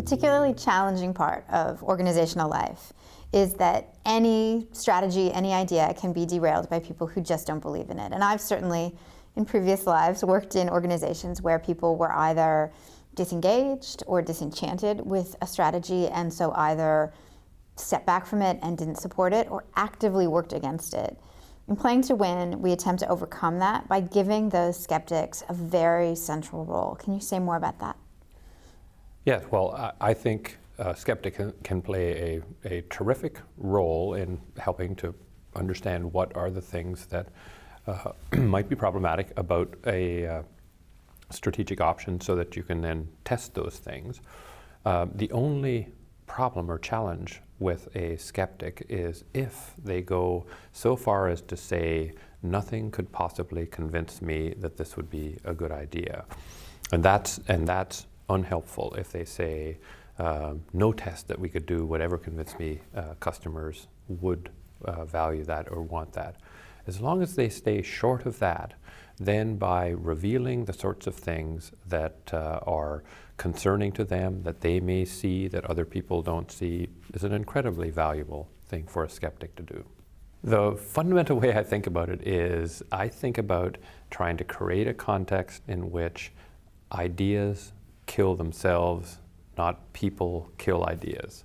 particularly challenging part of organizational life is that any strategy, any idea can be derailed by people who just don't believe in it. And I've certainly, in previous lives, worked in organizations where people were either disengaged or disenchanted with a strategy, and so either stepped back from it and didn't support it, or actively worked against it. In Playing to Win, we attempt to overcome that by giving those skeptics a very central role. Can you say more about that? Yes, well, I think a skeptic can play a terrific role in helping to understand what are the things that might be problematic about a strategic option so that you can then test those things. The only problem or challenge with a skeptic is if they go so far as to say, nothing could possibly convince me that this would be a good idea. And that's unhelpful if they say, no test that we could do would ever convince me customers would value that or want that. As long as they stay short of that, then by revealing the sorts of things that are concerning to them, that they may see, that other people don't see, is an incredibly valuable thing for a skeptic to do. The fundamental way I think about it is I think about trying to create a context in which ideas kill themselves, not people kill ideas.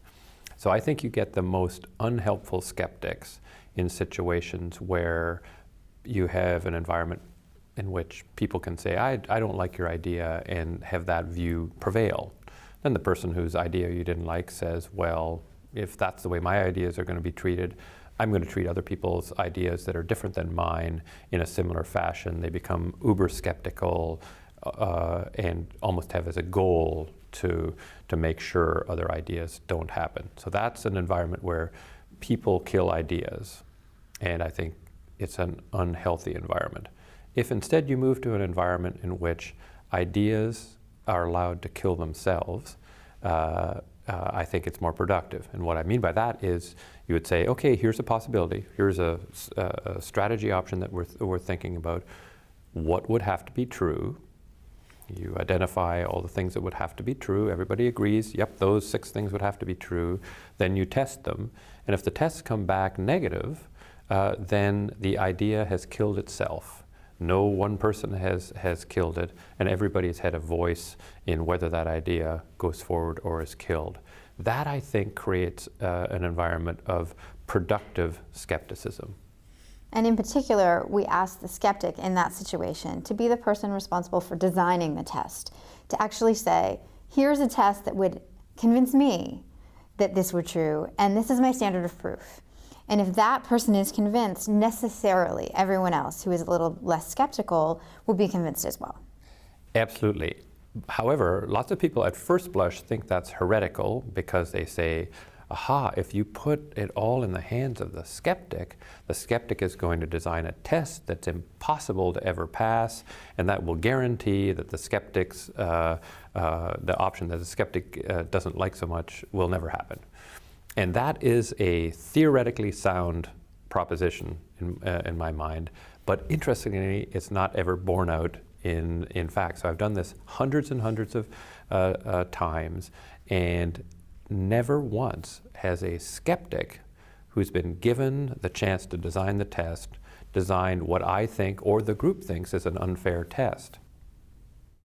So I think you get the most unhelpful skeptics in situations where you have an environment in which people can say, I don't like your idea, and have that view prevail. Then the person whose idea you didn't like says, well, if that's the way my ideas are going to be treated, I'm going to treat other people's ideas that are different than mine in a similar fashion. They become uber skeptical and almost have as a goal to make sure other ideas don't happen. So that's an environment where people kill ideas, and I think it's an unhealthy environment. If instead you move to an environment in which ideas are allowed to kill themselves, I think it's more productive. And what I mean by that is you would say, okay, here's a possibility. Here's a strategy option that we're thinking about. What would have to be true? You identify all the things that would have to be true. Everybody agrees, yep, those 6 things would have to be true. Then you test them. And if the tests come back negative, then the idea has killed itself. No one person has killed it, and everybody's had a voice in whether that idea goes forward or is killed. That, I think, creates an environment of productive skepticism. And in particular, we ask the skeptic in that situation to be the person responsible for designing the test, to actually say, here's a test that would convince me that this were true, and this is my standard of proof. And if that person is convinced, necessarily everyone else who is a little less skeptical will be convinced as well. Absolutely. However, lots of people at first blush think that's heretical because they say, aha, if you put it all in the hands of the skeptic is going to design a test that's impossible to ever pass, and that will guarantee that the skeptic's, the option that the skeptic doesn't like so much will never happen. And that is a theoretically sound proposition in my mind, but interestingly, it's not ever borne out in fact. So I've done this hundreds and hundreds of times, and never once has a skeptic who's been given the chance to design the test designed what I think or the group thinks is an unfair test.